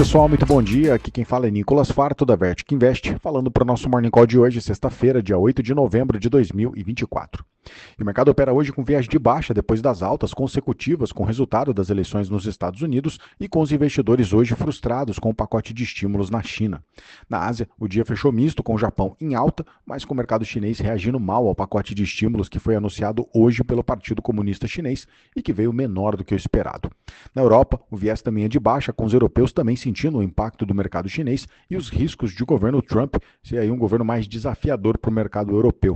pessoal, muito bom dia. Aqui quem fala é Nicolas Farto da Vertic Invest, falando para o nosso Morning Call de hoje, sexta-feira, dia 8 de novembro de 2024. E o mercado opera hoje com viés de baixa depois das altas consecutivas com o resultado das eleições nos Estados Unidos e com os investidores hoje frustrados com o pacote de estímulos na China. Na Ásia, o dia fechou misto com o Japão em alta, mas com o mercado chinês reagindo mal ao pacote de estímulos que foi anunciado hoje pelo Partido Comunista Chinês e que veio menor do que o esperado. Na Europa, o viés também é de baixa, com os europeus também sentindo o impacto do mercado chinês e os riscos de o governo Trump ser aí um governo mais desafiador para o mercado europeu.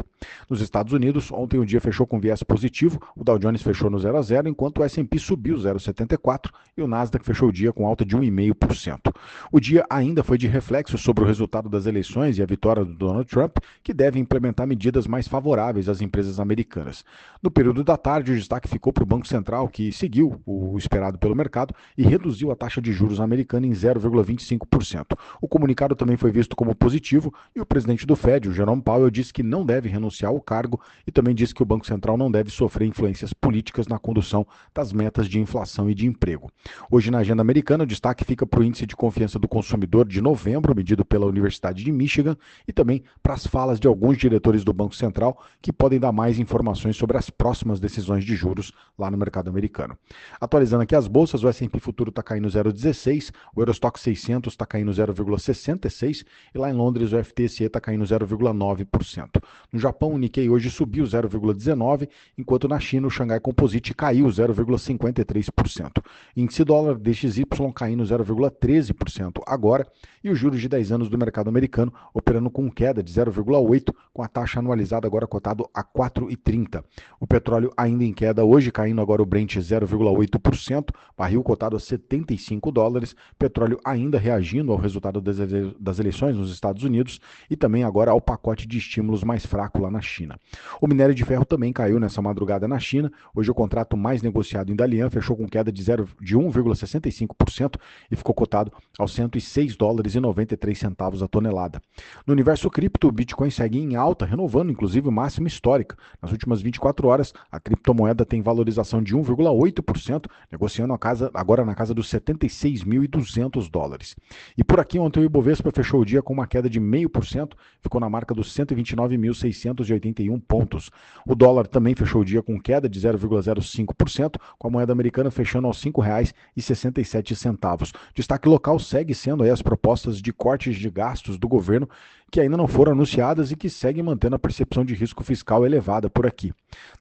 Nos Estados Unidos, ontem o dia fechou com viés positivo, o Dow Jones fechou no 0 a 0, enquanto o S&P subiu 0,74 e o Nasdaq fechou o dia com alta de 1,5%. O dia ainda foi de reflexo sobre o resultado das eleições e a vitória do Donald Trump, que deve implementar medidas mais favoráveis às empresas americanas. No período da tarde, o destaque ficou para o Banco Central, que seguiu o esperado pelo mercado e reduziu a taxa de juros americana em 0,25%. O comunicado também foi visto como positivo e o presidente do Fed, o Jerome Powell, disse que não deve renunciar ao cargo e também disse que o Banco Central não deve sofrer influências políticas na condução das metas de inflação e de emprego. Hoje, na agenda americana, o destaque fica para o índice de confiança do consumidor de novembro, medido pela Universidade de Michigan, e também para as falas de alguns diretores do Banco Central que podem dar mais informações sobre as próximas decisões de juros lá no mercado americano. Atualizando aqui as bolsas, o S&P futuro está caindo 0,16, o Eurostock 600 está caindo 0,66 e lá em Londres o FTSE está caindo 0,9%. No Japão, o Nikkei hoje subiu 0,19, enquanto na China o Xangai Composite caiu 0,53%. Índice dólar DXY caindo 0,13% agora e os juros de 10 anos do mercado americano operando com queda de 0,8, com a taxa anualizada agora cotado a 4,30. O petróleo ainda em queda hoje, caindo agora o Brent 0,8%, barril cotado a $75, petróleo ainda reagindo ao resultado das eleições nos Estados Unidos e também agora ao pacote de estímulos mais fraco lá na China. O minério de ferro também caiu nessa madrugada na China, hoje o contrato mais negociado em Dalian fechou com queda de 1,65% e ficou cotado aos $106,93 a tonelada. No universo cripto, o Bitcoin segue em alta, renovando inclusive o máximo histórico. Nas últimas 24 horas, a criptomoeda tem valorização de 1,8%, negociando agora na casa dos $76.200. E por aqui, ontem o Ibovespa fechou o dia com uma queda de 0,5%, ficou na marca dos 129.681 pontos. O dólar também fechou o dia com queda de 0,05%, com a moeda americana fechando aos R$ 5,67. Destaque local segue sendo aí as propostas de cortes de gastos do governo que ainda não foram anunciadas e que seguem mantendo a percepção de risco fiscal elevada por aqui.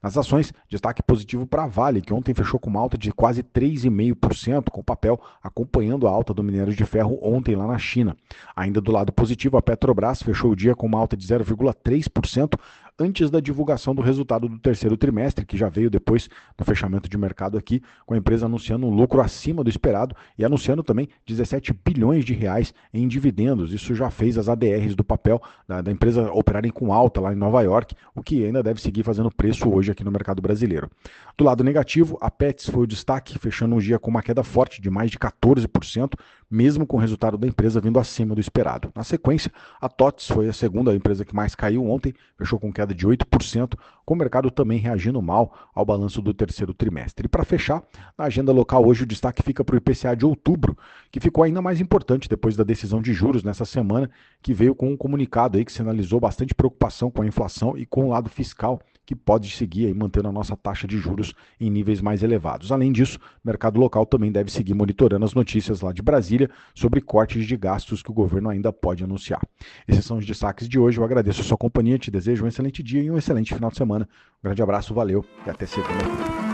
Nas ações, destaque positivo para a Vale, que ontem fechou com uma alta de quase 3,5%, com o papel acompanhando a alta do minério de ferro ontem lá na China. Ainda do lado positivo, a Petrobras fechou o dia com uma alta de 0,3%, antes da divulgação do resultado do terceiro trimestre, que já veio depois do fechamento de mercado aqui, com a empresa anunciando um lucro acima do esperado e anunciando também 17 bilhões de reais em dividendos. Isso já fez as ADRs do papel da empresa operarem com alta lá em Nova York, o que ainda deve seguir fazendo preço hoje aqui no mercado brasileiro. Do lado negativo, a Petz foi o destaque, fechando um dia com uma queda forte de mais de 14%, mesmo com o resultado da empresa vindo acima do esperado. Na sequência, a TOTS foi a segunda empresa que mais caiu ontem, fechou com queda de 8%, com o mercado também reagindo mal ao balanço do terceiro trimestre. E para fechar, na agenda local hoje o destaque fica para o IPCA de outubro, que ficou ainda mais importante depois da decisão de juros nessa semana, que veio com um comunicado aí que sinalizou bastante preocupação com a inflação e com o lado fiscal, que pode seguir aí mantendo a nossa taxa de juros em níveis mais elevados. Além disso, o mercado local também deve seguir monitorando as notícias lá de Brasília sobre cortes de gastos que o governo ainda pode anunciar. Esses são os destaques de hoje. Eu agradeço a sua companhia, te desejo um excelente dia e um excelente final de semana. Um grande abraço, valeu e até segunda.